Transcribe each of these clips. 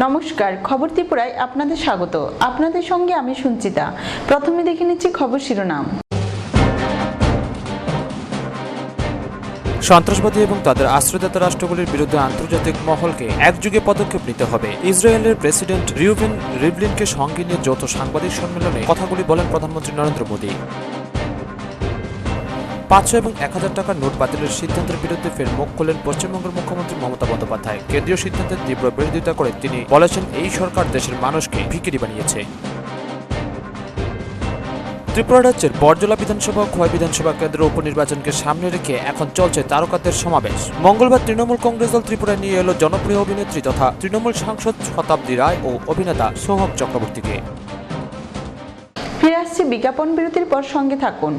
নমস্কার, খবর ত্রিপুরায় আপনাদের স্বাগত। আপনাদের সঙ্গে আমি সঞ্চিতা। প্রথমে দেখে নিচ্ছি খবর শিরোনাম। সন্ত্রাসবাদী এবং তাদের আশ্রয়দাতা রাষ্ট্রগুলির বিরুদ্ধে আন্তর্জাতিক মহলকে একযোগে পদক্ষেপ নিতে হবে। ইসরায়েলের প্রেসিডেন্ট রিউভেন রিভলিনকে সঙ্গে নিয়ে যৌথ সাংবাদিক সম্মেলনে কথাগুলি বলেন প্রধানমন্ত্রী নরেন্দ্র মোদী। 500 এবং 1000 টাকার নোট বাতিলের সিদ্ধান্তের বিরুদ্ধে ফের মুখ খুললেন পশ্চিমবঙ্গের মুখ্যমন্ত্রী মমতা বন্দ্যোপাধ্যায়। কেন্দ্রীয় সিদ্ধান্তের তীব্র বিরোধিতা করে তিনি বলেছেন, এই সরকার দেশের মানুষকে ভিখিরি বানিয়েছে। ত্রিপুরা রাজ্যের বরজলা বিধানসভা ও খোয়াই বিধানসভা কেন্দ্রের উপনির্বাচনকে সামনে রেখে এখন চলছে তারকাদের সমাবেশ। মঙ্গলবার তৃণমূল কংগ্রেস দল ত্রিপুরায় নিয়ে এলো জনপ্রিয় অভিনেত্রী তথা তৃণমূল সাংসদ শতাব্দী রায় ও অভিনেতা সোহম চক্রবর্তীকে। ফিরে আসছে বিজ্ঞাপন বিরতির পর, সঙ্গে থাকুন।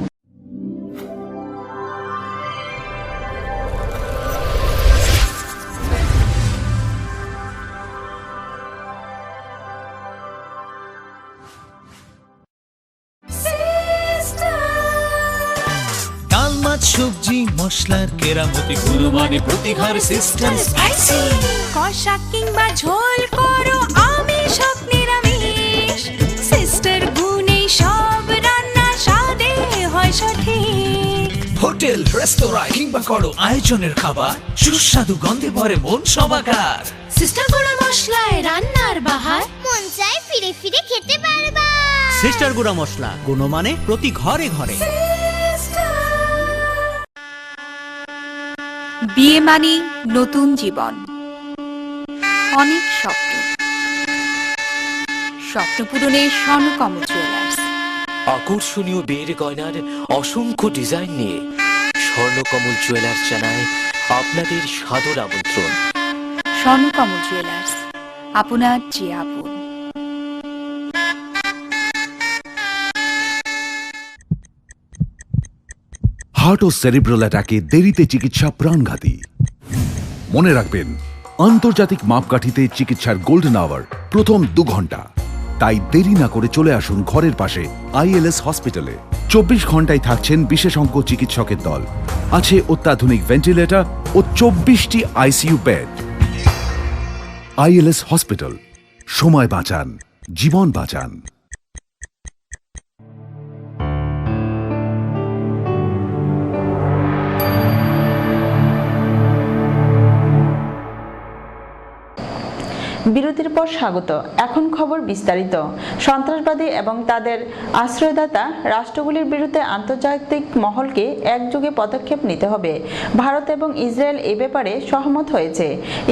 সবজি মশলার কেরামতি গুণমানে প্রতিঘর সিস্টেম স্পাইসি। কষা কিংবা ঝোল করো আমিষ হোক নিরামিষ, সিস্টার গুণে সব রান্না স্বাদে হয় সঠিক। হোটেল রেস্তোরাঁ কিংবা করো আয়োজনের খাবার, সুস্বাদু গন্ধে ভরে মন সবাকার। সিস্টার গুঁড়া মশলায় রান্নার বাহার, মন চাই ফিরে ফিরে খেতে পারবা। সিস্টার গুঁড়া মশলা, গুণমানে প্রতি ঘরে ঘরে। বিয়ে মানে নতুন জীবন, অনেক স্বপ্ন, স্বপ্ন পূরণে স্বর্ণকমল জুয়েলার্স। আকর্ষণীয় বিয়ের গয়নার অসংখ্য ডিজাইন নিয়ে স্বর্ণকমল জুয়েলার্স জানায় আপনাদের সাদর আমন্ত্রণ। স্বর্ণকমল জুয়েলার্স, আপনার যে আপন। হার্ট ও সেরিব্রাল অ্যাটাকে দেরিতে চিকিৎসা প্রাণঘাতী। মনে রাখবেন, আন্তর্জাতিক মাপকাঠিতে চিকিৎসার গোল্ডেন আওয়ার প্রথম 2 ঘন্টা। তাই দেরি না করে চলে আসুন ঘরের পাশে ILS হসপিটালে। 24 ঘন্টায় থাকছেন বিশেষজ্ঞ চিকিৎসকের দল। আছে অত্যাধুনিক ভেন্টিলেটর ও 24টি ICU বেড। ILS হসপিটাল, সময় বাঁচান, জীবন বাঁচান। বিরতির পর স্বাগত। এখন খবর বিস্তারিত। সন্ত্রাসবাদী এবং তাদের আশ্রয়দাতা রাষ্ট্রগুলির বিরুদ্ধে আন্তর্জাতিক মহলকে একযোগে পদক্ষেপ নিতে হবে। ভারত এবং ইসরায়েল এ ব্যাপারে সহমত হয়েছে।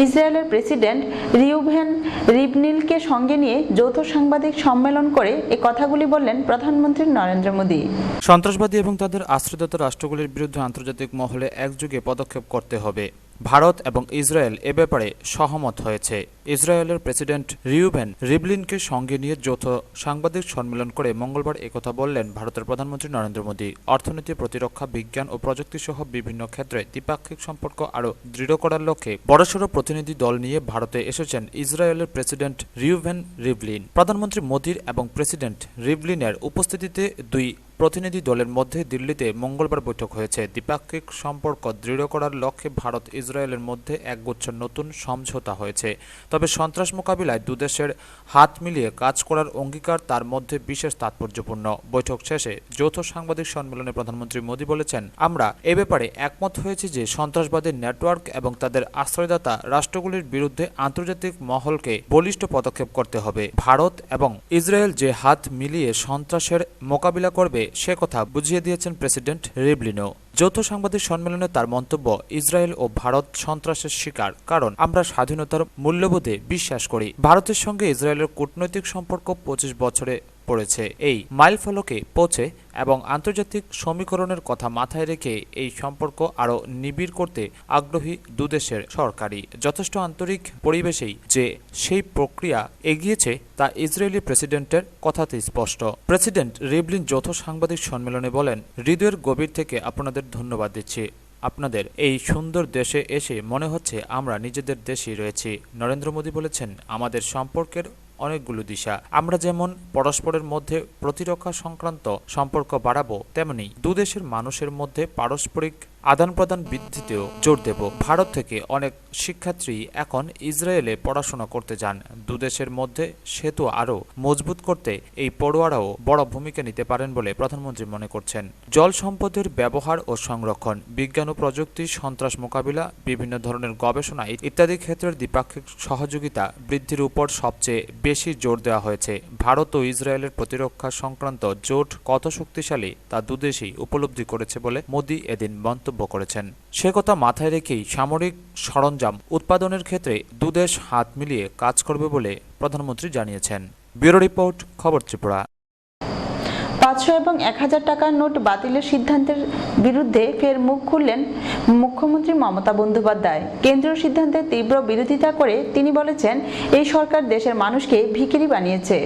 ইসরায়েলের প্রেসিডেন্ট রিউভেন রিভলিনকে সঙ্গে নিয়ে যৌথ সাংবাদিক সম্মেলন করে এ কথাগুলি বললেন প্রধানমন্ত্রী নরেন্দ্র মোদী। সন্ত্রাসবাদী এবং তাদের আশ্রয়দাতা রাষ্ট্রগুলির বিরুদ্ধে আন্তর্জাতিক মহলে একযোগে পদক্ষেপ করতে হবে। ভারত এবং ইসরায়েল এ ব্যাপারে সহমত হয়েছে। ইসরায়েলের প্রেসিডেন্ট রিউভেন রিভলিনকে সঙ্গে নিয়ে যৌথ সাংবাদিক সম্মেলন করে মঙ্গলবার একথা বললেন ভারতের প্রধানমন্ত্রী নরেন্দ্র মোদী। অর্থনীতি, প্রতিরক্ষা, বিজ্ঞান ও প্রযুক্তি সহ বিভিন্ন ক্ষেত্রে দ্বিপাক্ষিক সম্পর্ক আরও দৃঢ় করার লক্ষ্যে বড়সড় প্রতিনিধি দল নিয়ে ভারতে এসেছেন ইসরায়েলের প্রেসিডেন্ট রিউভেন রিভলিন। প্রধানমন্ত্রী মোদীর এবং প্রেসিডেন্ট রিভলিনের উপস্থিতিতে দুই প্রতিনিধি দলের মধ্যে দিল্লিতে মঙ্গলবার বৈঠক হয়েছে। দ্বিপাক্ষিক সম্পর্ক দৃঢ় করার লক্ষ্যে ভারত ইসরায়েলের মধ্যে একগুচ্ছ নতুন সমঝোতা হয়েছে। তবে সন্ত্রাস মোকাবিলায় দুদেশের হাত মিলিয়ে কাজ করার অঙ্গীকার তার মধ্যে বিশেষ তাৎপর্যপূর্ণ। বৈঠক শেষে যৌথ সাংবাদিক সম্মেলনে প্রধানমন্ত্রী মোদী বলেছেন, আমরা এ ব্যাপারে একমত হয়েছি যে সন্ত্রাসবাদের নেটওয়ার্ক এবং তাদের আশ্রয়দাতা রাষ্ট্রগুলির বিরুদ্ধে আন্তর্জাতিক মহলকে বলিষ্ঠ পদক্ষেপ করতে হবে। ভারত এবং ইসরায়েল যে হাত মিলিয়ে সন্ত্রাসের মোকাবিলা করবে সে কথা বুঝিয়ে দিয়েছেন প্রেসিডেন্ট রিভলিনও। যৌথ সাংবাদিক সম্মেলনে তার মন্তব্য, ইসরায়েল ও ভারত সন্ত্রাসের শিকার, কারণ আমরা স্বাধীনতার মূল্যবোধে বিশ্বাস করি। ভারতের সঙ্গে ইসরায়েলের কূটনৈতিক সম্পর্ক 25 বছরে পড়েছে। এই মাইলফলকে পৌঁছে এবং আন্তর্জাতিক সমীকরণের কথা মাথায় রেখে এই সম্পর্ক আরও নিবিড় করতে আগ্রহী দুদেশের সরকারই যথেষ্ট আন্তরিক পরিবেশেই যে সেই প্রক্রিয়া এগিয়েছে তা ইসরায়েলি প্রেসিডেন্টের কথাতেই স্পষ্ট। প্রেসিডেন্ট রিভলিন যৌথ সাংবাদিক সম্মেলনে বলেন, হৃদয়ের গভীর থেকে আপনাদের ধন্যবাদ দিচ্ছি। আপনাদের এই সুন্দর দেশে এসে মনে হচ্ছে আমরা নিজেদের দেশেই রয়েছি। নরেন্দ্র মোদী বলেছেন, আমাদের সম্পর্কের অনেকগুলো দিশা। আমরা যেমন পরস্পরের মধ্যে প্রতিরক্ষা সংক্রান্ত সম্পর্ক বাড়াবো, তেমনি দুদেশের মানুষের মধ্যে পারস্পরিক আদান প্রদান বৃদ্ধিতেও জোর দেব। ভারত থেকে অনেক শিক্ষার্থী এখন ইসরায়েলে পড়াশোনা করতে যান। দুদেশের মধ্যে সেতু আরও মজবুত করতে এই পড়ুয়ারাও বড় ভূমিকা নিতে পারেন বলে প্রধানমন্ত্রী মনে করছেন। জল সম্পদের ব্যবহার ও সংরক্ষণ, বিজ্ঞান ও প্রযুক্তি, সন্ত্রাস মোকাবিলা, বিভিন্ন ধরনের গবেষণা ইত্যাদি ক্ষেত্রের দ্বিপাক্ষিক সহযোগিতা বৃদ্ধির উপর সবচেয়ে বেশি জোর দেওয়া হয়েছে। ভারত ও ইসরায়েলের প্রতিরক্ষা সংক্রান্ত জোট কত শক্তিশালী তা দুদেশই উপলব্ধি করেছে বলে মোদি এদিন মন্তব্য করেছেন। সে কথা মাথায় রেখেই সামরিক সরঞ্জাম উৎপাদনের ক্ষেত্রে দুদেশ হাত মিলিয়ে কাজ করবে বলে প্রধানমন্ত্রী জানিয়েছেন। ব্যুরো রিপোর্ট, খবর ত্রিপুরা। 500 এবং 1000 টাকার নোট বাতিলের সিদ্ধান্তের বিরুদ্ধে ফের মুখ খুললেন মুখ্যমন্ত্রী মমতা বন্দ্যোপাধ্যায়। কেন্দ্রীয় সিদ্ধান্তের তীব্র বিরোধিতা করে তিনি বলেছেন, এই সরকার দেশের মানুষকে ভিখিরি বানিয়েছে।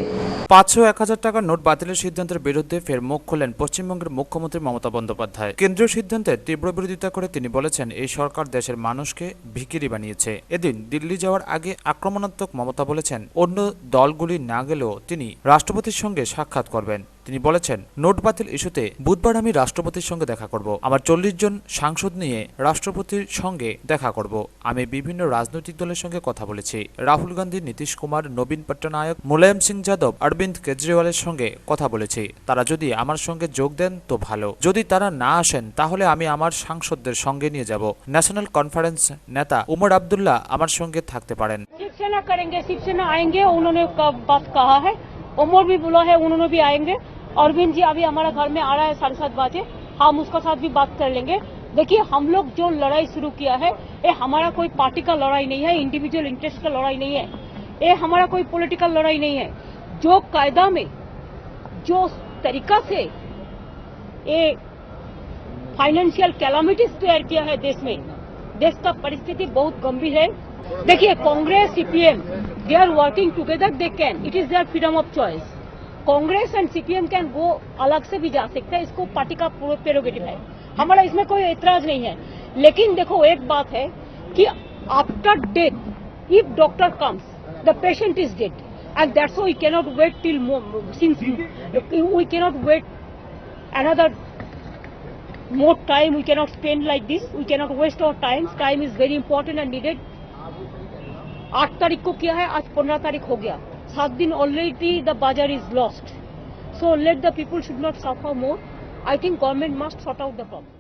500-1000 টাকার নোট বাতিলের সিদ্ধান্তের বিরুদ্ধে ফের মুখ খুললেন পশ্চিমবঙ্গের মুখ্যমন্ত্রী মমতা বন্দ্যোপাধ্যায়। কেন্দ্রীয় সিদ্ধান্তের তীব্র বিরোধিতা করে তিনি বলেছেন, এই সরকার দেশের মানুষকে ভিখিরি বানিয়েছে। এদিন দিল্লি যাওয়ার আগে আক্রমণাত্মক মমতা বলেছেন, অন্য দলগুলি না গেলেও তিনি রাষ্ট্রপতির সঙ্গে সাক্ষাৎ করবেন। তিনি বলেছেন, নোট বাতিল ইস্যুতে বুধবার আমি রাষ্ট্রপতির সঙ্গে দেখা করব। আমার 40 জন সাংসদ নিয়ে রাষ্ট্রপতির সঙ্গে দেখা করব। আমি বিভিন্ন রাজনৈতিক দলের সঙ্গে কথা বলেছি। রাহুল গান্ধী, নীতিশ কুমার, নবীন পট্টনায়ক, মুলায়ম সিং যাদব, অরবিন্দ কেজরিওয়ালের সঙ্গে কথা বলেছি। তারা যদি আমার সঙ্গে যোগ দেন তো ভালো, যদি তারা না আসেন তাহলে আমি আমার সাংসদদের সঙ্গে নিয়ে যাব। ন্যাশনাল কনফারেন্স নেতা উমর আব্দুল্লাহ আমার সঙ্গে থাকতে পারেন। शिवसेना करेंगे, शिवसेना आएंगे, उन्होंने बात कहा है। उमर भी बोला है, उन्होंने भी आएंगे। अरविंद जी अभी हमारा घर में आ रहा है 7:30 बजे, हम उसका साथ भी बात कर लेंगे। देखिए, हम लोग जो लड़ाई शुरू किया है, ये हमारा कोई पार्टी का लड़ाई नहीं है, इंडिविजुअल इंटरेस्ट का लड़ाई नहीं है, ये हमारा कोई पॉलिटिकल लड़ाई नहीं है। जो कायदा में जो तरीका से ये फाइनेंशियल कैलामिटीज तैयार किया है देश में, देश का परिस्थिति बहुत गंभीर है। देखिए, Congress, CPM, they are working together, they can, it is their freedom of choice. Congress and CPM can go अलग से भी जा सकते हैं, इसको पार्टी का प्रेरोगेटिव है, हमारा इसमें कोई एतराज नहीं है। लेकिन देखो, एक बात है कि after death if doctor comes, the patient is dead, and that's why we cannot wait till, since we cannot wait another more time, we cannot spend like this, we cannot waste our time is very important and needed। 8 तारीख को किया है, आज 15 तारीख हो गया, 7 दिन already the बाजार is lost. So let the people should not suffer more. I think government must sort out the problem.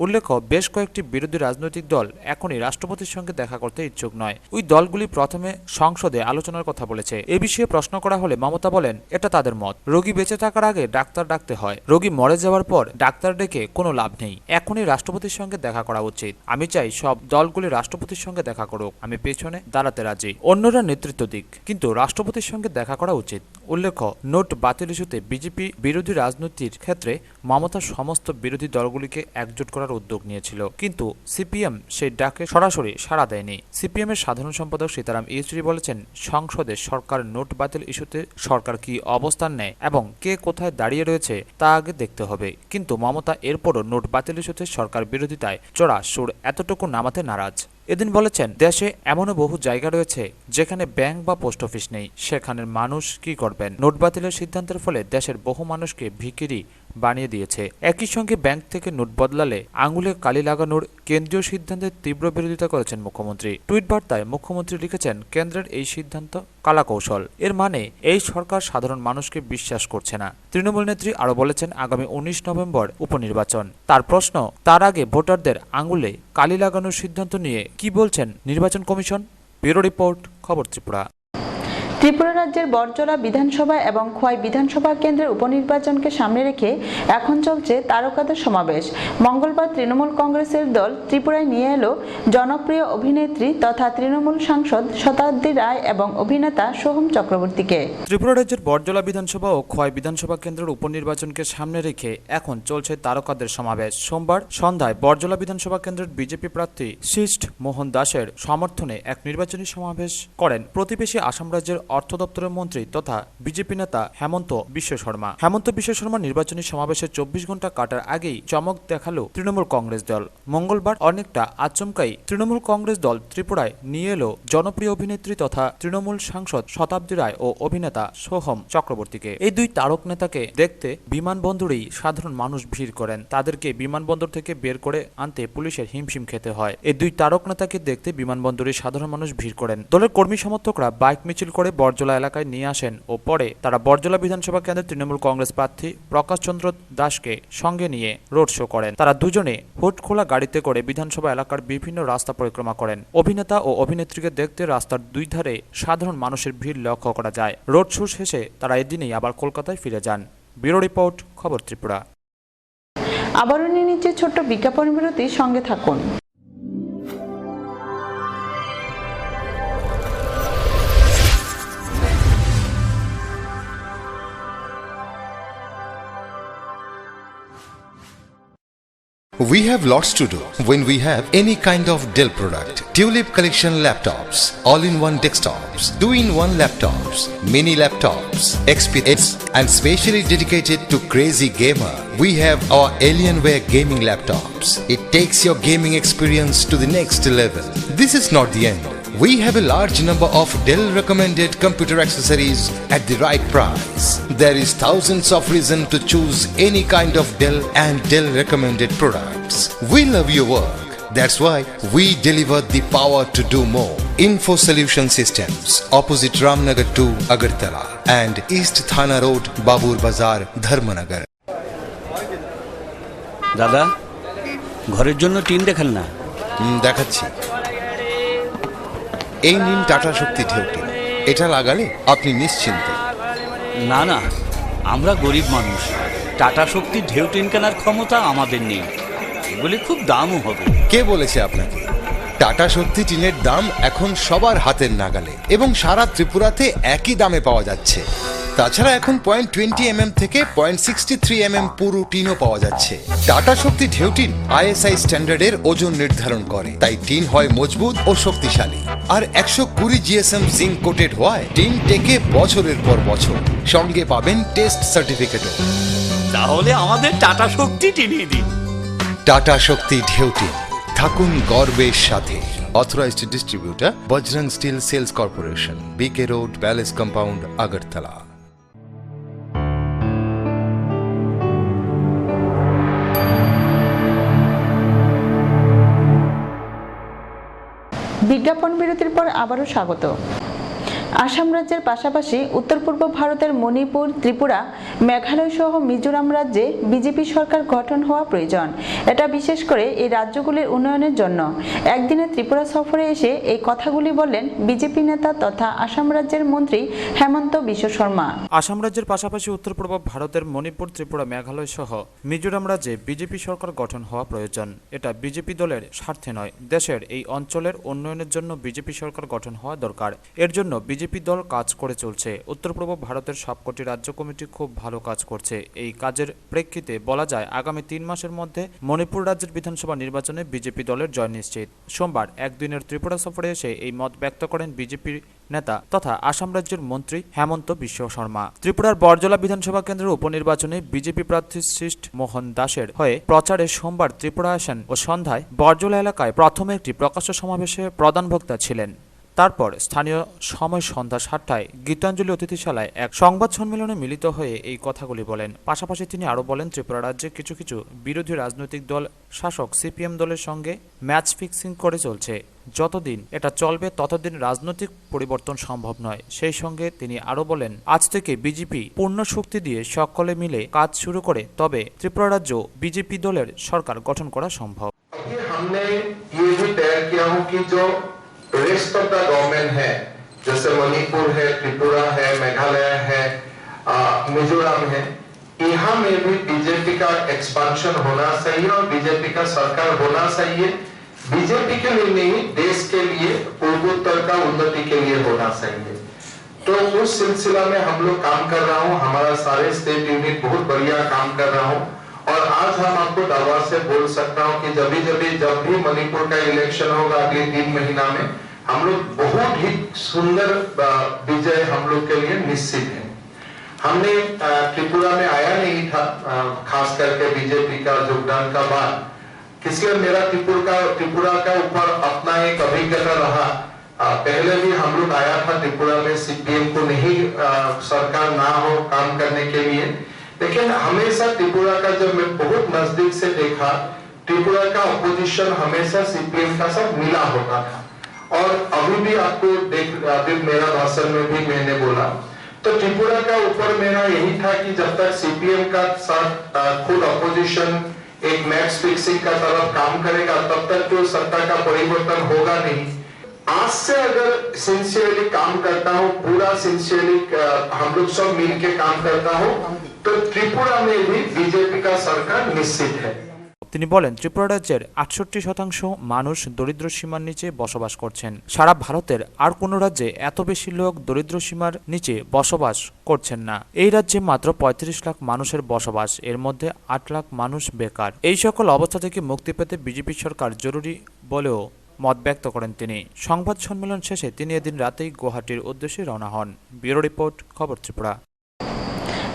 উল্লেখ্য, বেশ কয়েকটি বিরোধী রাজনৈতিক দল এখনই রাষ্ট্রপতির সঙ্গে দেখা করতে ইচ্ছুক নয়। ওই দলগুলি প্রথমে সংসদে আলোচনার কথা বলেছে। এ বিষয়ে প্রশ্ন করা হলে মমতা বলেন, এটা তাদের মত। রোগী বেঁচে থাকার আগে ডাক্তার ডাকতে হয়, রোগী মরে যাওয়ার পর ডাক্তার ডেকে কোনো লাভ নেই। এখনই রাষ্ট্রপতির সঙ্গে দেখা করা উচিত। আমি চাই সব দলগুলি রাষ্ট্রপতির সঙ্গে দেখা করুক, আমি পেছনে দাঁড়াতে রাজি, অন্যরা নেতৃত্ব দিক, কিন্তু রাষ্ট্রপতির সঙ্গে দেখা করা উচিত। উল্লেখ্য, নোট বাতিল ইস্যুতে বিজেপি বিরোধী রাজনীতির ক্ষেত্রে মমতা সমস্ত বিরোধী দলগুলিকে একজোট করার উদ্যোগ নিয়েছিল, কিন্তু সিপিএম সেই ডাকে সরাসরি সাড়া দেয়নি। সিপিএম এর সাধারণ সম্পাদক সীতারাম ইয়েচুরি বলেছেন, সংসদে সরকার নোট বাতিল ইস্যুতে সরকার কি অবস্থান নেয় এবং কে কোথায় দাঁড়িয়ে রয়েছে তা আগে দেখতে হবে। কিন্তু মমতা এরপরও নোট বাতিল ইস্যুতে সরকার বিরোধিতায় চড়া সুর এতটুকু নামাতে নারাজ। এদিন বলেছেন, দেশে এমনও বহু জায়গা রয়েছে যেখানে ব্যাংক বা পোস্ট অফিস নেই, সেখানের মানুষ কি করবেন? নোট বাতিলের সিদ্ধান্তের ফলে দেশের বহু মানুষকে ভিখিরি বানিয়ে দিয়েছে। একই সঙ্গে ব্যাংক থেকে নোট বদলালে আঙুলে কালি লাগানোর কেন্দ্রীয় সিদ্ধান্তের তীব্র বিরোধিতা করেছেন মুখ্যমন্ত্রী। টুইট বার্তায় মুখ্যমন্ত্রী লিখেছেন, কেন্দ্রের এই সিদ্ধান্ত কালাকৌশল, এর মানে এই সরকার সাধারণ মানুষকে বিশ্বাস করছে না। তৃণমূল নেত্রী আরো বলেছেন, আগামী 19 নভেম্বর উপনির্বাচন। তার প্রশ্ন, তার আগে ভোটারদের আঙুলে কালি লাগানোর সিদ্ধান্ত নিয়ে কি বলছেন নির্বাচন কমিশন? ব্যুরো রিপোর্ট, খবর ত্রিপুরা। ত্রিপুরা রাজ্যের বরজলা বিধানসভা এবং খোয়াই বিধানসভা কেন্দ্রের উপনির্বাচনকে সামনে রেখে এখন চলছে তারকাদের সমাবেশ। মঙ্গলবার তৃণমূল কংগ্রেসের দল ত্রিপুরায় নিয়ে এলো জনপ্রিয় অভিনেত্রী তথা তৃণমূল সাংসদ শতাব্দী রায় এবং অভিনেতা সোহম চক্রবর্তীকে। ত্রিপুরা রাজ্যের বরজলা বিধানসভা ও খোয়াই বিধানসভা কেন্দ্রের উপনির্বাচনকে সামনে রেখে এখন চলছে তারকাদের সমাবেশ। সোমবার সন্ধ্যায় বরজলা বিধানসভা কেন্দ্রের বিজেপি প্রার্থী শিষ্ট মোহন দাসের সমর্থনে এক নির্বাচনী সমাবেশ করেন প্রতিবেশী আসাম রাজ্যের অর্থ দপ্তরের মন্ত্রী তথা বিজেপি নেতা হেমন্ত বিশ্ব শর্মা। হেমন্ত বিশ্ব শর্মা নির্বাচনী সমাবেশে 24 ঘন্টা কাটার আগেই চমক দেখালো তৃণমূল কংগ্রেস দল। মঙ্গলবার অনেকটা আচমকাই তৃণমূল কংগ্রেস দল ত্রিপুরায় নিয়ে এলো জনপ্রিয় অভিনেত্রী তথা তৃণমূল সাংসদ শতাব্দী রায় ও অভিনেতা সোহম চক্রবর্তীকে। এই দুই তারক নেতাকে দেখতে বিমানবন্দরেই সাধারণ মানুষ ভিড় করেন। তাদেরকে বিমানবন্দর থেকে বের করে আনতে পুলিশের হিমশিম খেতে হয়। এই দুই তারক নেতাকে দেখতে বিমানবন্দরে সাধারণ মানুষ ভিড় করেন। দলের কর্মী সমর্থকরা বাইক মিছিল করে বরজলা এলাকায় নিয়ে আসেন ও পরে তারা বরজলা বিধানসভা কেন্দ্রের তৃণমূল কংগ্রেস প্রার্থী প্রকাশ চন্দ্র দাসকে সঙ্গে নিয়ে রোড শো করেন। তারা দুজনে হুড খোলা গাড়িতে করে বিধানসভা এলাকার বিভিন্ন রাস্তা পরিক্রমা করেন। অভিনেতা ও অভিনেত্রীকে দেখতে রাস্তার দুই ধারে সাধারণ মানুষের ভিড় লক্ষ্য করা যায়। রোড শো শেষে তারা এদিনেই আবার কলকাতায় ফিরে যান। ব্যুরো রিপোর্ট, খবর ত্রিপুরা। আবারও নিয়ে নিচ্ছে ছোট্ট বিজ্ঞাপন বিরতি, সঙ্গে থাকুন। We have lots to do when we have any kind of Dell product. Tulip collection laptops, all-in-one desktops, 2-in-1 laptops, mini laptops, XPS, and specially dedicated to crazy gamer. We have our Alienware gaming laptops. It takes your gaming experience to the next level. This is not the end. We have a large number of Dell recommended computer accessories at the right price. There is thousands of reasons to choose any kind of Dell and Dell recommended products. We love your work. That's why we deliver the power to do more. Info Solution Systems, opposite Ramnagar 2, Agartala, and East Thana Road, Babur Bazar, Dharmanagar. দাদা, ঘরের জন্য tin দেখান না। দেখাচ্ছি। এই নিন tata শক্তি ঢেউটি। এটা লাগালে আপনি নিশ্চিন্ত। না না, আমরা গরিব মানুষ, টাটা শক্তি ঢেউ টিন কেনার ক্ষমতা আমাদের নেই। এগুলি খুব দামও হবে। কে বলেছে আপনাকে? টাটা শক্তি টিনের দাম এখন সবার হাতের নাগালে এবং সারা ত্রিপুরাতে একই দামে পাওয়া যাচ্ছে। তাছাড়া এখন 0.20 থেকে 0.63 পুরো টিনও পাওয়া যাচ্ছে। টাটা শক্তি ঢেউ টিন ISI স্ট্যান্ডার্ডের ওজন নির্ধারণ করে, তাই টিন হয় মজবুত ও শক্তিশালী। আর 120 GSM জিঙ্ক কোটেড হওয়ায় টিন টেকে বছরের পর বছর। সঙ্গে পাবেন টেস্ট সার্টিফিকেটও। তাহলে আমাদের টাটা শক্তি টিনিয়ে দিন। টাটা শক্তি ঢেউ টিন, থাকুন গর্বের সাথে। Authorized distributor Bajrang Steel Sales Corporation, BK Road, Palace Compound, Agartala. বিজ্ঞাপন বিরতির পর আবারও স্বাগত। আসাম রাজ্যের পাশাপাশি উত্তর পূর্ব ভারতের মণিপুর, ত্রিপুরা, মেঘালয় সহ মিজোরাম রাজ্যে বিজেপি সরকার গঠন হওয়া প্রয়োজন। এটা বিশেষ করে এই রাজ্যগুলির উন্নয়নের জন্য। একদিনে ত্রিপুরা সফরে এসে এই কথাগুলি বললেন বিজেপি নেতা তথা আসাম রাজ্যের মন্ত্রী হেমন্ত বিশ্ব শর্মা। আসাম রাজ্যের পাশাপাশি উত্তর পূর্ব ভারতের মণিপুর, ত্রিপুরা, মেঘালয় সহ মিজোরাম রাজ্যে বিজেপি সরকার গঠন হওয়া প্রয়োজন। এটা বিজেপি দলের স্বার্থে নয়, দেশের এই অঞ্চলের উন্নয়নের জন্য বিজেপি সরকার গঠন হওয়া দরকার। এর জন্য বিজেপি দল কাজ করে চলছে। উত্তর পূর্ব ভারতের সবকটি রাজ্য কমিটি খুব ভালো কাজ করছে। এই কাজের প্রেক্ষিতে বলা যায় আগামী 3 মাসের মধ্যে মণিপুর রাজ্যের বিধানসভা নির্বাচনে বিজেপি দলের জয় নিশ্চিত। সোমবার একদিনের ত্রিপুরা সফরে এসে এই মত ব্যক্ত করেন বিজেপির নেতা তথা আসাম রাজ্যের মন্ত্রী হেমন্ত বিশ্ব শর্মা। ত্রিপুরার বরজলা বিধানসভা কেন্দ্রের উপনির্বাচনে বিজেপি প্রার্থী সৃষ্ট মোহন দাসের হয়ে প্রচারে সোমবার ত্রিপুরা আসেন ও সন্ধ্যায় বরজলা এলাকায় প্রথম একটি প্রকাশ্য সমাবেশে প্রধান বক্তা ছিলেন। তারপর স্থানীয় সময় সন্ধ্যা 7টায় গীতাঞ্জলি অতিথিশালায় এক সংবাদ সম্মেলনে মিলিত হয়ে এই কথাগুলি বলেন। পাশাপাশি তিনি আরও বলেন, ত্রিপুরা রাজ্যে কিছু কিছু বিরোধী রাজনৈতিক দল শাসক CPM দলের সঙ্গে ম্যাচ ফিক্সিং করে চলছে। যতদিন এটা চলবে ততদিন রাজনৈতিক পরিবর্তন সম্ভব নয়। সেই সঙ্গে তিনি আরও বলেন, আজ থেকে বিজেপি পূর্ণ শক্তি দিয়ে সকলে মিলে কাজ শুরু করে তবে ত্রিপুরা রাজ্য বিজেপি দলের সরকার গঠন করা সম্ভব। रेस्ट ऑफ द गवर्नमेंट है, जैसे मणिपुर है, त्रिपुरा है, मेघालय है, मिजोरम है, यहाँ में भी बीजेपी का एक्सपेंशन होना चाहिए और बीजेपी का सरकार होना चाहिए। बीजेपी के लिए नहीं, देश के लिए, पूर्वोत्तर का उन्नति के लिए होना चाहिए। तो उस सिलसिला में हम लोग काम कर रहा हूँ। हमारा सारे स्टेट यूनिट बहुत बढ़िया काम कर रहा हूँ और आज हम आपको दावा से बोल सकता हूँ कि जब भी मणिपुर का इलेक्शन होगा अगले 3 महीना में, हम लोग बहुत ही सुंदर विजय हम लोग के लिए निश्चित है। हमने त्रिपुरा में आया नहीं था, खास करके बीजेपी का योगदान का बाद, इसलिए मेरा त्रिपुरा का ऊपर अपना एक अभिज्ञता रहा। पहले भी हम लोग आया था त्रिपुरा में, सीपीएम को नहीं सरकार ना हो काम करने के लिए, लेकिन हमेशा त्रिपुरा का जब मैं बहुत नजदीक से देखा, त्रिपुरा का अपोजिशन हमेशा सीपीएम का साथ मिला होता था। और अभी भी आपको अभी मेरा भाषण में भी मैंने बोला, तो त्रिपुरा का ऊपर मेरा यही था कि जब तक सीपीएम का साथ खुद अपोजिशन एक मैच फिक्सिंग का तरफ काम करेगा, तब तक तो सत्ता का परिवर्तन होगा नहीं। आज से अगर सिंसियरली काम करता हूँ, पूरा सिंसियरली हम लोग सब मिलके काम करता हूँ, तो त्रिपुरा में भी बीजेपी का सरकार निश्चित है। তিনি বলেন, ত্রিপুরা রাজ্যের ৬৮% মানুষ দরিদ্র সীমার নিচে বসবাস করছেন। সারা ভারতের আর কোনো রাজ্যে এত বেশি লোক দরিদ্র সীমার নিচে বসবাস করছেন না। এই রাজ্যে মাত্র ৩৫ লাখ মানুষের বসবাস, এর মধ্যে ৮ লাখ মানুষ বেকার। এই সকল অবস্থা থেকে মুক্তি পেতে বিজেপি সরকার জরুরি বলেও মত ব্যক্ত করেন তিনি। সংবাদ সম্মেলন শেষে তিনি এদিন রাতেই গুয়াহাটির উদ্দেশ্যে রওনা হন। ব্যুরো রিপোর্ট, খবর ত্রিপুরা।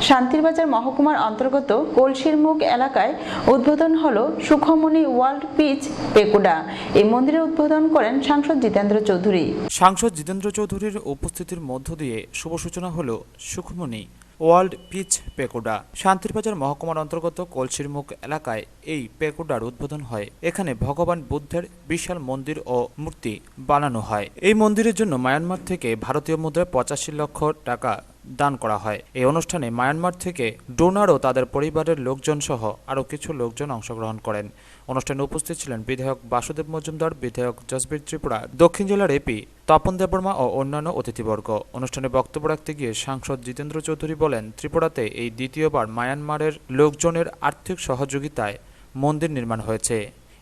শান্তিরবাজার মহকুমার অন্তর্গত কলসিরমুখ এলাকায় উদ্বোধন হলো সুখমণি ওয়ার্ল্ড পিচ পেকুডা। এই মন্দিরের উদ্বোধন করেন সাংসদ জিতেন্দ্র চৌধুরী। সাংসদ জিতেন্দ্র চৌধুরীর উপস্থিতির মধ্য দিয়ে শুভ সূচনা হলো সুখমণি ওয়ার্ল্ড পিচ পেকুডা। শান্তিরবাজার মহকুমার অন্তর্গত কলসিরমুখ এলাকায় এই পেকুডার উদ্বোধন হয়। এখানে ভগবান বুদ্ধের বিশাল মন্দির ও মূর্তি বানানো হয়। এই মন্দিরের জন্য মায়ানমার থেকে ভারতীয় মুদ্রায় ৮৫ লক্ষ টাকা দান করা হয়। এই অনুষ্ঠানে মায়ানমার থেকে ডোনার ও তাদের পরিবারের লোকজন সহ আরও কিছু লোকজন অংশগ্রহণ করেন। অনুষ্ঠানে উপস্থিত ছিলেন বিধায়ক বাসুদেব মজুমদার, বিধায়ক জসবীর ত্রিপুরা, দক্ষিণ জেলার এপি তপন দেববর্মা ও অন্যান্য অতিথিবর্গ। অনুষ্ঠানে বক্তব্য রাখতে গিয়ে সাংসদ জিতেন্দ্র চৌধুরী বলেন, ত্রিপুরাতে এই দ্বিতীয়বার মায়ানমারের লোকজনের আর্থিক সহযোগিতায় মন্দির নির্মাণ হয়েছে।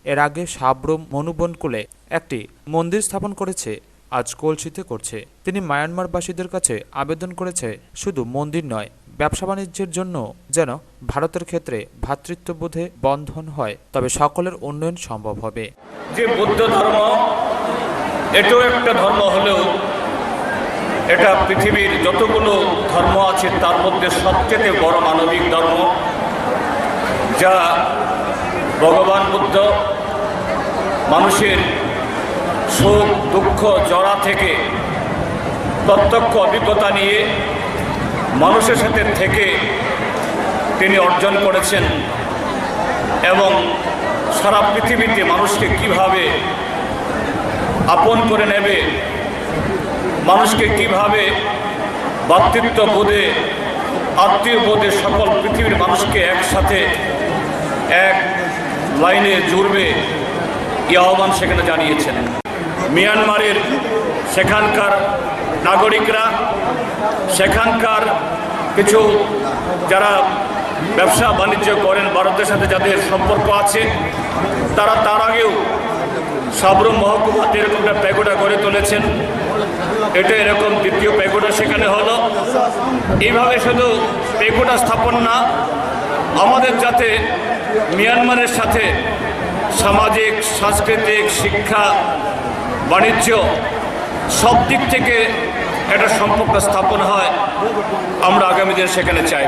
এর আগে সাবরুম মনুবনকুলে একটি মন্দির স্থাপন করেছে, আজ কলসিতে করছে। তিনি মায়ানমারবাসীদের কাছে আবেদন করেছে, শুধু মন্দির নয়, ব্যবসা বাণিজ্যের জন্য যেন ভারতের ক্ষেত্রে ভ্রাতৃত্ববোধে বন্ধন হয়, তবে সকলের উন্নয়ন সম্ভব হবে। যে বৌদ্ধ ধর্ম, এটাও একটা ধর্ম হলেও এটা পৃথিবীর যতগুলো ধর্ম আছে তার মধ্যে সবচেয়ে বড় মানবিক ধর্ম, যা ভগবান বুদ্ধ মানুষের সুখ দুঃখ জড়া থেকে প্রত্যক্ষ অভিজ্ঞতা নিয়ে মানুষের সাথে থেকে তিনি অর্জন করেছেন এবং সারা পৃথিবীতে মানুষকে কিভাবে আপন করে নেবে, মানুষকে কিভাবে ভ্রাতৃত্ববোধে আত্মীয়বোধে সকল পৃথিবীর মানুষকে একসাথে এক লাইনে জুড়বে, এই আহ্বান সেখানে জানিয়েছেন। মিয়ানমারের সেখানকার নাগরিকরা, সেখানকার কিছু যারা ব্যবসা বাণিজ্য করেন ভারতের সাথে যাদের সম্পর্ক আছে, তারা তার আগেও সাবরুম মহকুমাতে এরকম একটা প্যাগোডা গড়ে তুলেছেন। এটা এরকম দ্বিতীয় প্যাগোডা সেখানে হলো। এইভাবে শুধু প্যাগোডা স্থাপন না, আমাদের যাতে মিয়ানমারের সাথে সামাজিক, সাংস্কৃতিক, শিক্ষা, বাণিজ্য সব দিক থেকে একটা সম্পর্ক স্থাপন হয়, আমরা আগামী দিনে সেখানে চাই।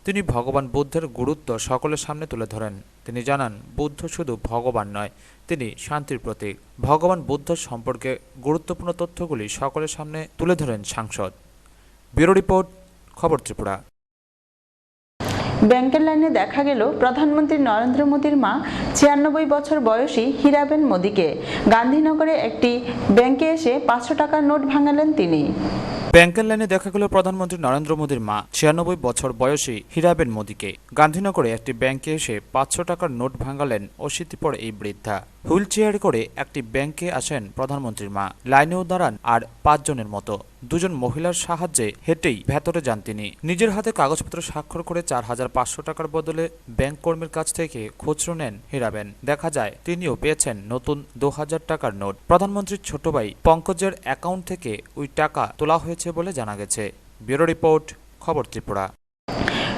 তিনি ভগবান বুদ্ধের গুরুত্ব সকলের সামনে তুলে ধরেন। তিনি জানান, বুদ্ধ শুধু ভগবান নয়, তিনি শান্তির প্রতীক। ভগবান বুদ্ধ সম্পর্কে গুরুত্বপূর্ণ তথ্যগুলি সকলের সামনে তুলে ধরেন সাংসদ। ব্যুরো রিপোর্ট, খবর ত্রিপুরা। ব্যাংকের লাইনে দেখা গেল প্রধানমন্ত্রী নরেন্দ্র মোদীর মা ৯৬ বছর বয়সী হীরাবেন মোদীকে। গান্ধীনগরে একটি ব্যাংকে এসে ৫০০ টাকার নোট ভাঙালেন তিনি। ব্যাংকের লাইনে দেখা গেল প্রধানমন্ত্রী নরেন্দ্র মোদীর মা ৯৬ বছর বয়সী হীরাবেন মোদীকে। গান্ধীনগরে একটি ব্যাংকে এসে ৫০০ টাকার নোট ভাঙালেন অশীতিপর এই বৃদ্ধা। হুইল চেয়ারে করে একটি ব্যাংকে আসেন প্রধানমন্ত্রীর মা। লাইনেও দাঁড়ান আর ৫ জনের মতো। ২ জন মহিলার সাহায্যে হেঁটেই ভেতরে যান তিনি। নিজের হাতে কাগজপত্র স্বাক্ষর করে ৪৫০০ টাকার বদলে ব্যাংক কর্মীর কাছ থেকে খুচরো নেন হীরাবেন। দেখা যায় তিনিও পেয়েছেন নতুন ২০০০ টাকার নোট। প্রধানমন্ত্রীর ছোট ভাই পঙ্কজের অ্যাকাউন্ট থেকে ওই টাকা তোলা হয়েছে বলে জানা গেছে। ব্যুরো রিপোর্ট, খবর ত্রিপুরা।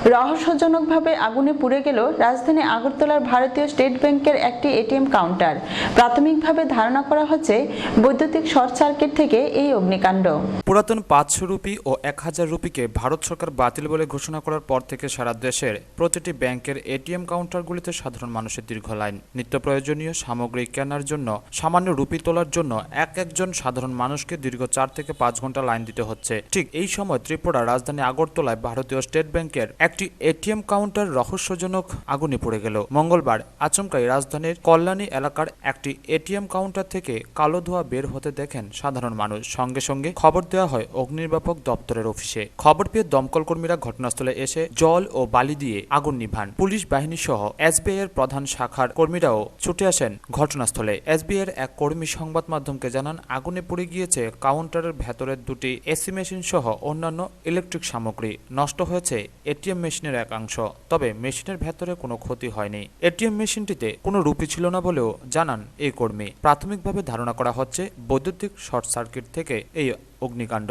রহস্যজনকভাবে আগুনে পুড়ে গেল রাজধানী আগরতলার ভারতীয় স্টেট ব্যাংকের একটি এটিএম কাউন্টার। প্রাথমিকভাবে ধারণা করা হচ্ছে বৈদ্যুতিক শর্ট সার্কিট থেকে এই অগ্নিকাণ্ড। পুরাতন 500 রুপি ও 1000 রুপিকে ভারত সরকার বাতিল বলে ঘোষণা করার পর থেকে সারা দেশের প্রতিটি ব্যাংকের এটিএম কাউন্টারগুলিতে সাধারণ মানুষের দীর্ঘ লাইন। নিত্য প্রয়োজনীয় সামগ্রী কেনার জন্য, সামান্য রুপি তোলার জন্য একজন সাধারণ মানুষকে দীর্ঘ 4 থেকে 5 ঘন্টা লাইন দিতে হচ্ছে। ঠিক এই সময় ত্রিপুরা রাজধানী আগরতলায় ভারতীয় স্টেট ব্যাংকের একটি এটিএম কাউন্টার রহস্যজনক আগুনে পড়ে গেল। মঙ্গলবার আচমকাই রাজধানীর কল্যাণী এলাকার একটি এটিএম কাউন্টার থেকে কালো ধোঁয়া বের হতে দেখেন সাধারণ মানুষ। সঙ্গে সঙ্গে খবর দেওয়া হয় অগ্নিনির্বাপক দপ্তরের অফিসে। খবর পেয়ে দমকল কর্মীরা ঘটনাস্থলে এসে জল ও বালি দিয়ে আগুন নিভান। পুলিশ বাহিনী সহ এসবিআই এর প্রধান শাখার কর্মীরাও ছুটে আসেন ঘটনাস্থলে। এসবিআই এর এক কর্মী সংবাদ মাধ্যমকে জানান, আগুনে পুড়ে গিয়েছে কাউন্টারের ভেতরের দুটি এসি মেশিন সহ অন্যান্য ইলেকট্রিক সামগ্রী। নষ্ট হয়েছে এটিএম মেশিনের একাংশ, তবে মেশিনের ভেতরে কোনো ক্ষতি হয়নি। এটিএম মেশিনটিতে কোনো রুপি ছিল না বলেও জানান এই কর্মী। প্রাথমিকভাবে ধারণা করা হচ্ছে বৈদ্যুতিক শর্ট সার্কিট থেকে এই অগ্নিকাণ্ড।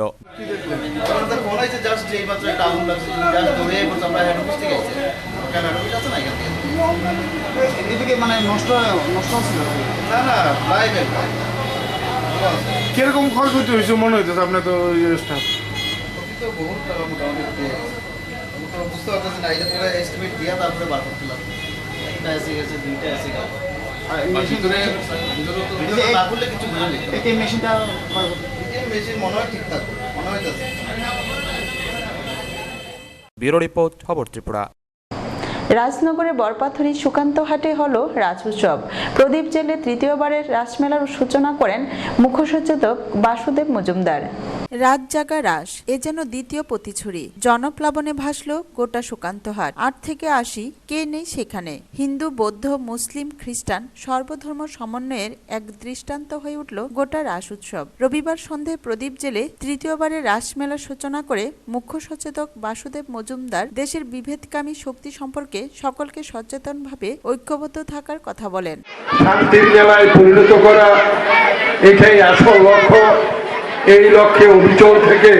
কিরকম ক্ষয়ক্ষতি হয়েছে মনে হইতেছে আপনার? তো স্টাফ বুঝতে পারতেছি না, এটা পুরো এস্টিমেট দিয়া তারপরে বার করছিলাম। একটা এসে গেছে, দুইটা এসে গেছে। মেশিন মনে হয় ঠিকঠাক মনে হইতেছে। ব্যুরো রিপোর্ট, খবর ত্রিপুরা। রাজনগরের বরপাথরি সুকান্ত হাটে হলো রাজ উৎসব। প্রদীপ জেলে তৃতীয়বারের রাসমেলার সূচনা করেন মুখ্য সচেতক বাসুদেব মজুমদার। রাত জাগা রাস এ যেন দ্বিতীয় পতিছড়ি। জনপ্লাবনে ভাসল গোটা সুকান্ত হাট। 8 থেকে 80 কে নেই সেখানে। হিন্দু, বৌদ্ধ, মুসলিম, খ্রিস্টান সর্বধর্ম সমন্বয়ের এক দৃষ্টান্ত হয়ে উঠল গোটা রাস উৎসব। রবিবার সন্ধ্যায় প্রদীপ জেলে তৃতীয়বারের রাসমেলার সূচনা করে মুখ্য সচেতক বাসুদেব মজুমদার দেশের বিভেদকামী শক্তি সম্পর্কে সকলকে সচেতনভাবে ঐক্যবদ্ধ থাকার কথা বলেন। শান্তির মেলায় পরিণত করা এটাই আসল লক্ষ্য। এই লক্ষ্যে অবিচল থেকে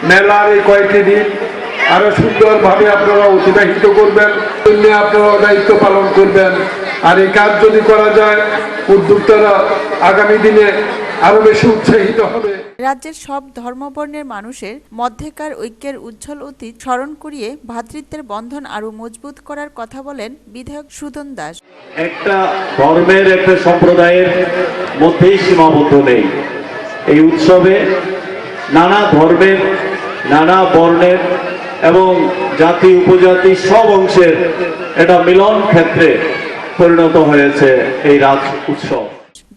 মেলার এই কয়েকটি দিন আরো সুন্দরভাবে আপনারা অতিবাহিত করবেন, আপনারা দায়িত্ব পালন করবেন। আর এই কাজ যদি করা যায়, উদ্যোক্তারা আগামী দিনে আরো বেশি উৎসাহিত হবে। রাজ্যের সব ধর্মবর্ণের মানুষের মধ্যেকার ঐক্যের উজ্জ্বল অতীত স্মরণ করিয়ে ভ্রাতৃত্বের বন্ধন আরো মজবুত করার কথা বলেন বিধায়ক সুদন দাস। একটা ধর্মের, একটা সম্প্রদায়ের মধ্যেই সীমাবদ্ধ নেই। এই উৎসবে নানা ধর্মের, নানা বর্ণের এবং জাতি উপজাতি সব অংশের এটা মিলন ক্ষেত্রে পরিণত হয়েছে এই রাজ উৎসব।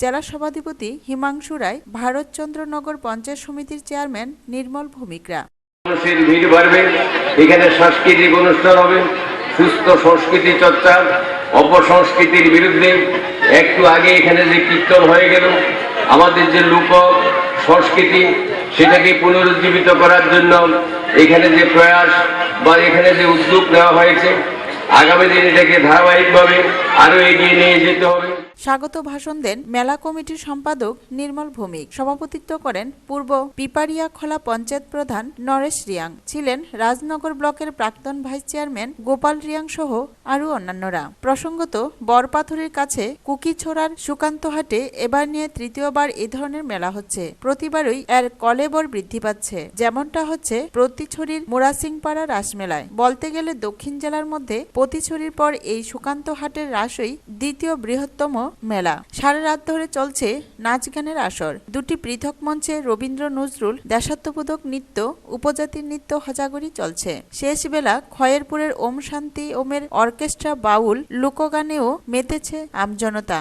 জেলা সভাধিপতি হিমাংশু রায়, ভারতচন্দ্রনগর পঞ্চায়েত সমিতির চেয়ারম্যান নির্মল ভূমিকরা। মানুষের ভিড় বাড়বে, এখানে সাংস্কৃতিক অনুষ্ঠান হবে, সুস্থ সংস্কৃতি চর্চা, অপসংস্কৃতির বিরুদ্ধে। একটু আগে এখানে যে কীর্তন হয়ে গেল, আমাদের যে লোক সংস্কৃতি সেটাকে পুনরুজ্জীবিত করার জন্য এখানে যে প্রয়াস বা এখানে যে উদ্যোগ নেওয়া হয়েছে, আগামী দিনে এটাকে ধারাবাহিকভাবে আরো এগিয়ে নিয়ে যেতে হবে। স্বাগত ভাষণ দেন মেলা কমিটির সম্পাদক নির্মল ভৌমিক। সভাপতিত্ব করেন পূর্ব পিপারিয়াখোলা পঞ্চায়েত প্রধান নরেশ রিয়াং। ছিলেন রাজনগর ব্লকের প্রাক্তন ভাইস চেয়ারম্যান গোপাল রিয়াং সহ আরো অন্যান্যরা। প্রসঙ্গত, বরপাথরের কাছে কুকিছড়ার সুকান্ত হাটে এবার নিয়ে তৃতীয়বার এই ধরনের মেলা হচ্ছে। প্রতিবারই এর কলেবর বৃদ্ধি পাচ্ছে, যেমনটা হচ্ছে প্রতিছড়ির মুরাসিংপাড়া রাসমেলায়। বলতে গেলে দক্ষিণ জেলার মধ্যে প্রতিছড়ির পর এই সুকান্ত হাটের রাসই দ্বিতীয় বৃহত্তম মেলা। সারা রাত ধরে চলছে নাচ গানের আসর। দুটি পৃথক মঞ্চে রবীন্দ্র নজরুল, দেশাত্মবোধক নৃত্য, উপজাতির নৃত্য হজাগরি চলছে। শেষ বেলা খয়েরপুরের ওম শান্তি ওমের অর্কেস্ট্রা, বাউল, লোকগানেও মেতেছে আমজনতা।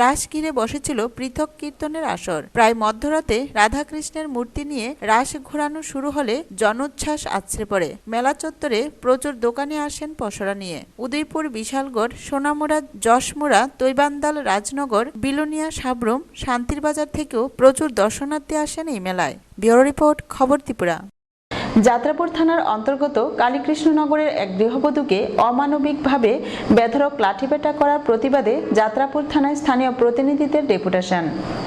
রাস ঘিরে বসেছিল পৃথক কীর্তনের আসর। প্রায় মধ্যরাতে রাধাকৃষ্ণের মূর্তি নিয়ে রাস ঘোরানো শুরু হলে জনোচ্ছ্বাস আছড়ে পড়ে। মেলা চত্বরে প্রচুর দোকানে আসেন পসরা নিয়ে। উদয়পুর, বিশালগড়, সোনামুড়া, যশমুড়া, তৈবান্দাল, রাজনগর, বিলোনিয়া, সাবরুম, শান্তির বাজার থেকেও প্রচুর দর্শনার্থী আসেন এই মেলায়। ব্যুরো রিপোর্ট, খবর ত্রিপুরা। যাত্রাপুর থানার অন্তর্গত কালীকৃষ্ণনগরের এক গৃহবধূকে অমানবিকভাবে বেধড়ক লাঠিপেটা করার প্রতিবাদে যাত্রাপুর থানায় স্থানীয় প্রতিনিধিদের ডেপুটেশন।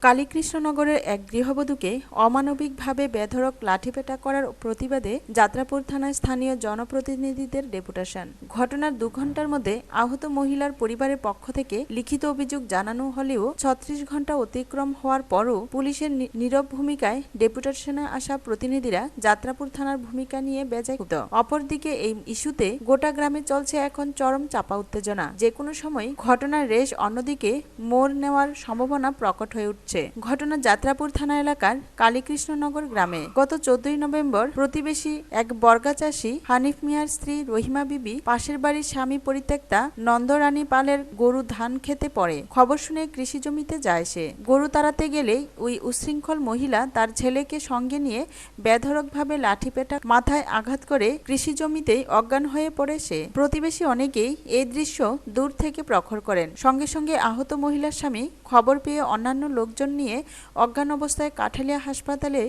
কালীকৃষ্ণনগরের এক গৃহবধূকে অমানবিকভাবে বেধড়ক লাঠিপেটা করার প্রতিবাদে যাত্রাপুর থানায় স্থানীয় জনপ্রতিনিধিদের ডেপুটেশন। ঘটনার 2 ঘন্টার মধ্যে আহত মহিলার পরিবারের পক্ষ থেকে লিখিত অভিযোগ জানানো হলেও 36 ঘন্টা অতিক্রম হওয়ার পরও পুলিশের নীরব ভূমিকায় ডেপুটেশনে আসা প্রতিনিধিরা যাত্রাপুর থানার ভূমিকা নিয়ে বেজায় ক্ষুব্ধ। অপরদিকে এই ইস্যুতে গোটা গ্রামে চলছে এখন চরম চাপা উত্তেজনা। যে কোনো সময় ঘটনার রেশ অন্যদিকে মোড় নেওয়ার সম্ভাবনা প্রকট হয়ে উঠছে। ঘটনা যাত্রাপুর থানা এলাকার কালীকৃষ্ণনগর গ্রামে। গত 14 নভেম্বর প্রতিবেশী এক বর্গা চাষী হানিফ মিয়ার স্ত্রী রহিমা বিবি পাশের বাড়ির স্বামী পরিত্যক্তা নন্দরানী পালের গরু ধান খেতে পড়ে। খবর শুনে কৃষি জমিতে যায় সে। গরু তাড়াতে গেলেই ওই উশৃঙ্খল মহিলা তার ছেলেকে সঙ্গে নিয়ে বেধড়কভাবে লাঠিপেটা মাথায় আঘাত করে কৃষি জমিতেই অজ্ঞান হয়ে পড়ে সে। প্রতিবেশী অনেকেই এই দৃশ্য দূর থেকে প্রখর করেন। সঙ্গে সঙ্গে আহত মহিলার স্বামী খবর পেয়ে অন্যান্য লোকজন নিয়ে অজ্ঞান অবস্থায় কাঠালিয়া হাসপাতালে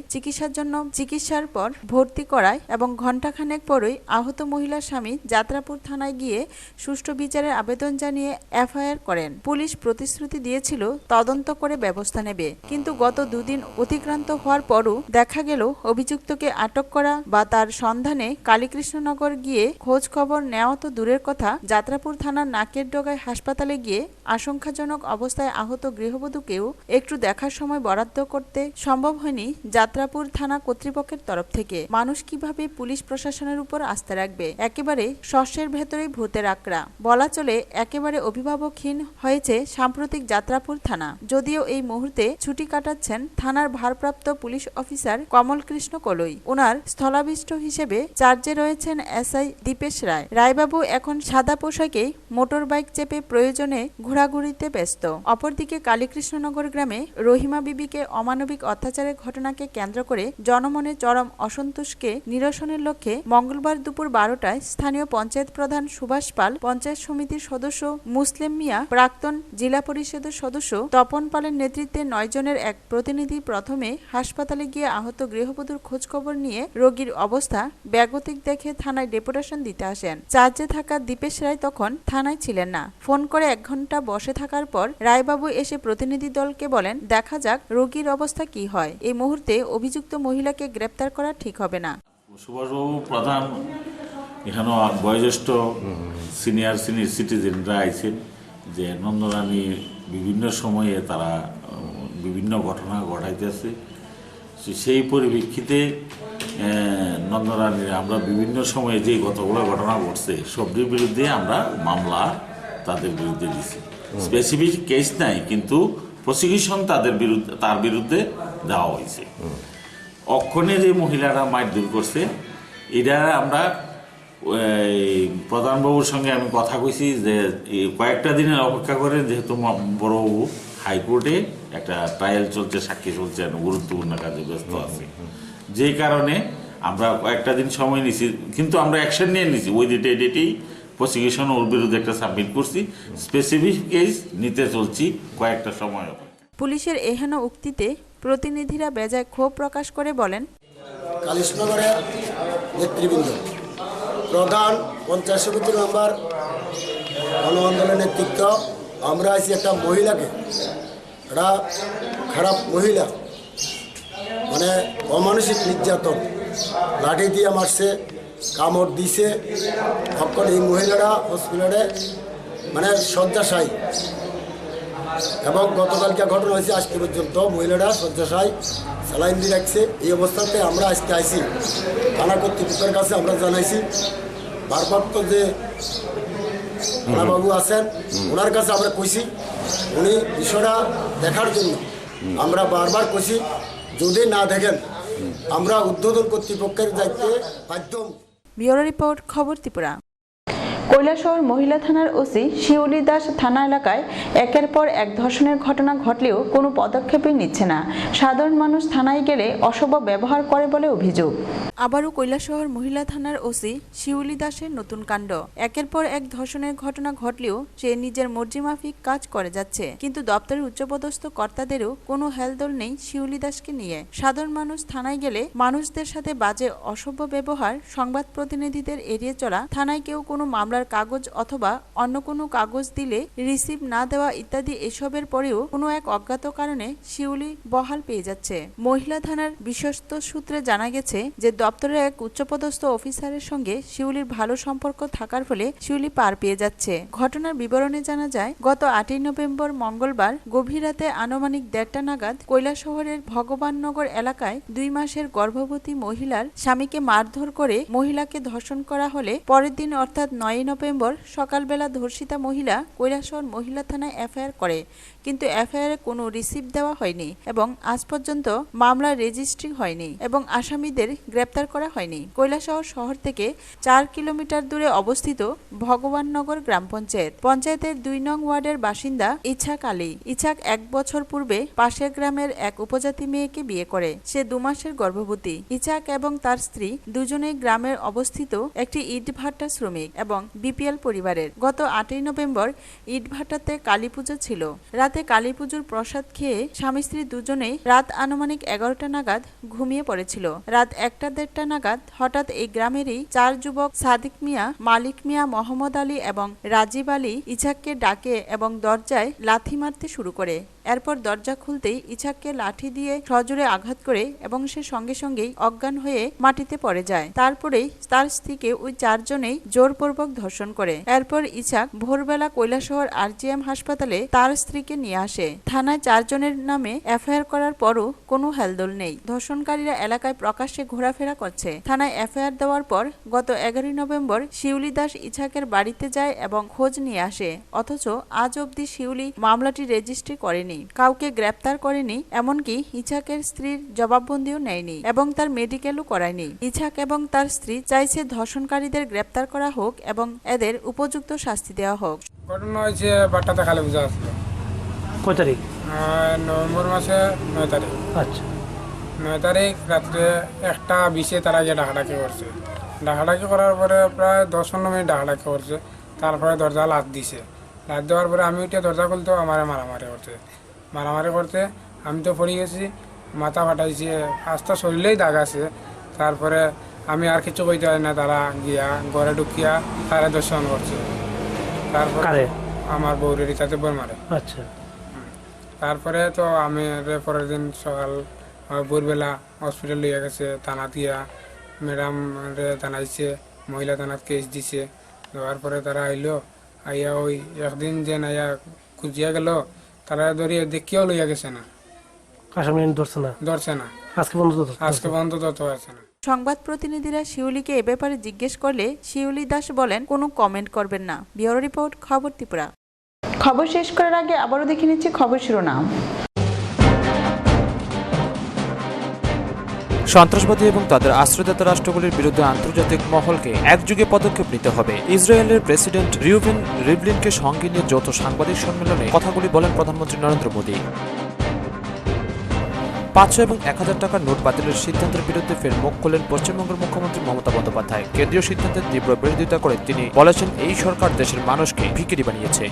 চিকিৎসার পর ভর্তি করায় এবং ঘণ্টাখানেক পরই আহত মহিলার স্বামী যাত্রাপুর থানায় গিয়ে সুষ্ঠু বিচারের আবেদন জানিয়ে এফআইআর করেন। পুলিশ প্রতিশ্রুতি দিয়েছিল তদন্ত করে ব্যবস্থা নেবে, কিন্তু গত 2 দিন অতিক্রান্ত হওয়ার পরও দেখা গেল অভিযুক্তকে আটক করা বা তার সন্ধানে কালীকৃষ্ণনগর গিয়ে খোঁজ খবর নেওয়া তো দূরের কথা, যাত্রাপুর থানার নাকের ডগায় হাসপাতালে গিয়ে আশঙ্কাজনক অবস্থায় আহত গৃহবধূকেও একটু দেখার সময় বরাদ্দ করতে সম্ভব হয়নি যাত্রাপুর থানা কর্তৃপক্ষের তরফ থেকে। মানুষ কিভাবে পুলিশ প্রশাসনের উপর আস্থা রাখবে? একেবারে শস্যের ভেতরেই ভূতের আকড়া বলা চলে। একেবারে অভিভাবকহীন হয়েছে সাম্প্রতিক যাত্রাপুর থানা। যদিও এই মুহূর্তে ছুটি কাটাচ্ছেন থানার ভারপ্রাপ্ত পুলিশ অফিসার কমল কৃষ্ণ কলই। ওনার স্থলাভিষ্ট হিসেবে চার্জে রয়েছেন এসআই দীপেশ রায়। রায়বাবু এখন সাদা পোশাকে মোটর বাইক চেপে প্রয়োজনে ঘোরাঘুরিতে ব্যস্ত। অপরদিকে কালীকৃষ্ণনগর গ্রামে রহিমা বিবিকে অমানবিক অত্যাচারের ঘটনাকে কেন্দ্র করে জনমনে চরম অসন্তোষকে নিরসনের লক্ষ্যে মঙ্গলবার দুপুর 12টায় স্থানীয় পঞ্চায়েত প্রধান সুভাষ পাল, পঞ্চায়েত সমিতির সদস্য মুসলিম মিয়া, প্রাক্তন জেলা পরিষদের সদস্য তপন পালের নেতৃত্বে 9 জনের এক প্রতিনিধি প্রথমে হাসপাতালে গিয়ে আহত গৃহবধূর খোঁজখবর নিয়ে রোগীর অবস্থা বেগতিক দেখে থানায় ডেপুটেশন দিতে আসেন। চার্জে থাকা দীপেশ রায় তখন থানায় ছিলেন না। ফোন করে 1 ঘন্টা বসে থাকার পর রায়বাবু এসে প্রতিনিধি দলকে বলেন, দেখা যাক রোগীর অবস্থা কি হয়। এই মুহূর্তে অভিযুক্ত মহিলাকে গ্রেপ্তার করা ঠিক হবে না। সুভাষবাবু প্রধান, এখানে বয়োজ্যেষ্ঠ সিনিয়র সিটিজেনরা আইছেন যে নন্দরানী বিভিন্ন সময়ে তারা বিভিন্ন ঘটনা ঘটাইতেছে। সেই পরিপ্রেক্ষিতে নন্দরানীর আমরা বিভিন্ন সময়ে যে কতগুলো ঘটনা ঘটছে সবটির বিরুদ্ধে আমরা মামলা তাদের বিরুদ্ধে দিছি। স্পেসিফিক কেস নাই, কিন্তু প্রসিকিউশন তার বিরুদ্ধে দেওয়া হয়েছে। অক্ষণে যে মহিলারা মারধর করছে, এটা আমরা প্রধানবাবুর সঙ্গে আমি কথা কইছি যে কয়েকটা দিনের অপেক্ষা করেন, যেহেতু বড়বাবু হাইকোর্টে একটা ট্রায়াল চলছে, সাক্ষী চলছে, গুরুত্বপূর্ণ কাজে ব্যস্ত আছে। যে কারণে আমরা কয়েকটা দিন সময় নিছি, কিন্তু আমরা অ্যাকশন নিয়ে নিছি। ওই ডেটেই প্রসিকিউশন ওর বিরুদ্ধে একটা সাবমিট করছি। স্পেসিফিক কেস নিতে চলছি কয়েকটা সময়। পুলিশের এহেন উক্তিতে প্রতিনিধিরা বেজায় ক্ষোভ প্রকাশ করে বলেন, কালীকৃষ্ণনগরের নেতৃবৃন্দ, প্রধান পঞ্চায়েত সমিতি মেম্বার, গণ আন্দোলনের নেতৃত্ব, আমরা আছি একটা মহিলাকে, একটা খারাপ মহিলা, মানে অমানসিক নির্যাতন, লাঠি দিয়ে মারছে, কামড় দিছে। তখন এই মহিলারা হসপিটালে মানে শয্যাশায়ী, এবং গতকালকে ঘটনা হয়েছে, আজকে পর্যন্ত মহিলারা শয্যাশায়ী, স্যালাইন দিয়ে রাখছে। এই অবস্থাতে আমরা আজকে আইছি থানা কর্তৃপক্ষের কাছে। আমরা জানাইছি ভারপ্রাপ্ত যে থানাবাবু আছেন, ওনার কাছে আমরা কইছি, উনি বিষয়টা দেখার জন্য আমরা বারবার কইছি, যদি না দেখেন আমরা উদ্বোধন কর্তৃপক্ষের দায়িত্বে বাধ্য। ব্যুরো রিপোর্ট, খবর ত্রিপুরা। কৈলাসহর মহিলা থানার ওসি শিউলি দাস থানা এলাকায় একের পর এক ধর্ষণের ঘটনা ঘটলেও কোনো পদক্ষেপই নিচ্ছে না। সাধারণ মানুষ থানায় গেলে অসভ্য ব্যবহার করে বলে অভিযোগ। আবারও কৈলাসহর মহিলা থানার ওসি শিউলি দাসের নতুন কাণ্ড। একের পর এক ধর্ষণের ঘটনা ঘটলেও সে নিজের মর্জিমাফিক কাজ করে যাচ্ছে, কিন্তু দপ্তরের উচ্চপদস্থ কর্তাদেরও কোনো হেলদোল নেই শিউলি দাসকে নিয়ে। সাধারণ মানুষ থানায় গেলে মানুষদের সাথে বাজে অসভ্য ব্যবহার, সংবাদ প্রতিনিধিদের এড়িয়ে চলা, থানায় কেউ কোনো মামলার কাগজ অথবা অন্য কোনো কাগজ দিলে রিসিভ না দেওয়া ইত্যাদি এসবের পরেও কোনো এক অজ্ঞাত কারণে শিউলি বহাল পেয়ে যাচ্ছে। মহিলা থানার বিশ্বস্ত সূত্রে জানা গেছে যে দপ্তরের এক উচ্চপদস্থ অফিসারের সঙ্গে শিউলির ভালো সম্পর্ক থাকার ফলে শিউলি পার পেয়ে যাচ্ছে। ঘটনার বিবরণে জানা যায়, গত 8 নভেম্বর মঙ্গলবার গভীর রাতে আনুমানিক 1:30 নাগাদ কৈলাসহরের ভগবাননগর এলাকায় 2 মাসের গর্ভবতী মহিলার স্বামীকে মারধর করে মহিলাকে ধর্ষণ করা হলে পরের দিন অর্থাৎ 9 নভেম্বর সকালবেলা ধর্ষিতা মহিলা কৈলাসহর মহিলা থানায় এফআইআর করে, কিন্তু এফআইআরে কোনো রিসিভ দেওয়া হয়নি এবং আজ পর্যন্ত মামলার রেজিস্ট্রি হয়নি এবং আসামিদের গ্রেপ্তার করা হয়নি। কৈলাসহর শহর থেকে 4 কিলোমিটার দূরে অবস্থিত ভগবাননগর গ্রাম পঞ্চায়েতের 2 নং ওয়ার্ডের বাসিন্দা ইছাক আলী। ইছাক 1 বছর পূর্বে পাশের গ্রামের এক উপজাতি মেয়েকে বিয়ে করে। সে 2 মাসের গর্ভবতী। ইছাক এবং তার স্ত্রী দুজনেই গ্রামের অবস্থিত একটি ইটভাটা শ্রমিক এবং বিপিএল পরিবারের। গত 8 নভেম্বর ইটভাটাতে কালী পুজো ছিল। রাতে কালী পুজোর প্রসাদ খেয়ে স্বামী স্ত্রী দুজনেই রাত আনুমানিক 11টা নাগাদ ঘুমিয়ে পড়েছিল। রাত 1টা-1:30 নাগাদ হঠাৎ এই গ্রামেরই 4 যুবক সাদিক মিয়া, মালিক মিয়া, মোহাম্মদ আলী এবং রাজীব আলী ইছাককে ডাকে এবং দরজায় লাথি মারতে শুরু করে। এরপর দরজা খুলতেই ইছাককে লাঠি দিয়ে সজোরে আঘাত করে এবং সে সঙ্গে সঙ্গেই অজ্ঞান হয়ে মাটিতে পড়ে যায়। তারপরেই তার স্ত্রীকে ওই 4 জনেই জোরপূর্বক ধর্ষণ করে। এরপর ইছাক ভোরবেলা কৈলাসহর আরজিএম হাসপাতালে তার স্ত্রীকে নিয়ে আসে। থানায় 4 জনের নামে এফআইআর করার পরও কোনো হেলদোল নেই। ধর্ষণকারীরা এলাকায় প্রকাশ্যে ঘোরাফেরা করছে। থানায় এফআইআর দেওয়ার পর গত 11 নভেম্বর শিউলি দাস ইছাকের বাড়িতে যায় এবং খোঁজ নিয়ে আসে, অথচ আজ অবধি শিউলি মামলাটি রেজিস্ট্রি করেনি, কাউকে গ্রেপ্তার করেনি, এমনকি ইছাকের স্ত্রীর জবাববন্দিও নেয়নি এবং তার মেডিকেলও করায়নি। ইছাক এবং তার স্ত্রী চাইছে ধর্ষণকারীদের গ্রেপ্তার করা হোক এবং এদের উপযুক্ত শাস্তি দেওয়া হোক। ঘটনা হয়েছে বাট্টাতে কালী পূজা আসলো। কয় তারিখ? নভেম্বর মাসে 9 তারিখ। আচ্ছা, 9 তারিখ রাত্রে 1:20 তারা গিয়ে ডাকাডাকি করছে। ডাকাডাকি করার পরে প্রায় 10-15 মিনিট ডাকাডাকি করছে। তারপরে দরজা লাত দিছে। লাত দেওয়ার পরে আমি উঠে দরজা খুলতে আমার মারামারি করতে আমি তো পড়ে গেছি, মাথা ফাটাইছে, আস্তে শরীরেই দাগ আছে। তারপরে আমি আর কিছু কইতে পারি না, তারা গিয়া ঘরে ঢুকিয়া তারা দর্শন করছে। তারপরে আমার বউরের তাতে বই মারে। আচ্ছা, তারপরে তো আমি পরের দিন সকাল ভোরবেলা হসপিটাল লিয়ে গেছে, থানা দিয়া ম্যাডাম জানাইছে, মহিলা থানার কেস দিছে। দেওয়ার পরে তারা আইলো, আইয়া ওই একদিন যে আইয়া খুঁজিয়া গেল, তারা ধরিয়ে দেখিয়াও লইয়া গেছে না, ধরছে না, আজকে পর্যন্ত তথ্য আছে না। সংবাদ প্রতিনিধিরা শিউলিকে এ ব্যাপারে জিজ্ঞেস করলে শিউলি দাস বলেন কোনো কমেন্ট করবেন না। ব্যুরো রিপোর্ট, খবর ত্রিপুরা। খবর শেষ করার আগে আবারও দেখে নিচ্ছি খবর শিরোনাম। সন্ত্রাসবাদী এবং তাদের আশ্রয়দাতা রাষ্ট্রগুলির বিরুদ্ধে আন্তর্জাতিক মহলকে একযোগে পদক্ষেপ নিতে হবে। ইসরায়েলের প্রেসিডেন্ট রিউভেন রিভলিনকে সঙ্গে নিয়ে যৌথ সাংবাদিক সম্মেলনে কথাগুলি বলেন প্রধানমন্ত্রী নরেন্দ্র মোদী। 500 এবং 1000 টাকার নোট বাতিলের সিদ্ধান্তের বিরুদ্ধে ফের মুখ খুললেন পশ্চিমবঙ্গের মুখ্যমন্ত্রী মমতা বন্দ্যোপাধ্যায়। কেন্দ্রীয় সিদ্ধান্তের তীব্র বিরোধিতা করে তিনি বলেছেন, এই সরকার দেশের মানুষকে ভিখিরি বানিয়েছে।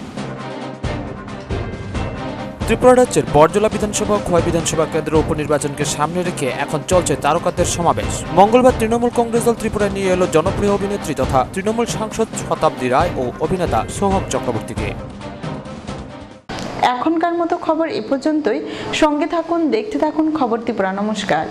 ত্রিপুরা রাজ্যের বরজলা বিধানসভা ও খোয়াই বিধানসভা কেন্দ্রের উপনির্বাচনকে সামনে রেখে এখন চলছে তারকাদের সমাবেশ। মঙ্গলবার তৃণমূল কংগ্রেস দল ত্রিপুরায় নিয়ে এলো জনপ্রিয় অভিনেত্রী তথা তৃণমূল সাংসদ শতাব্দী রায় ও অভিনেতা সোহম চক্রবর্তীকে। এখনকার মতো খবর এ পর্যন্তই। সঙ্গে থাকুন, দেখতে থাকুন খবর ত্রিপুরা। নমস্কার।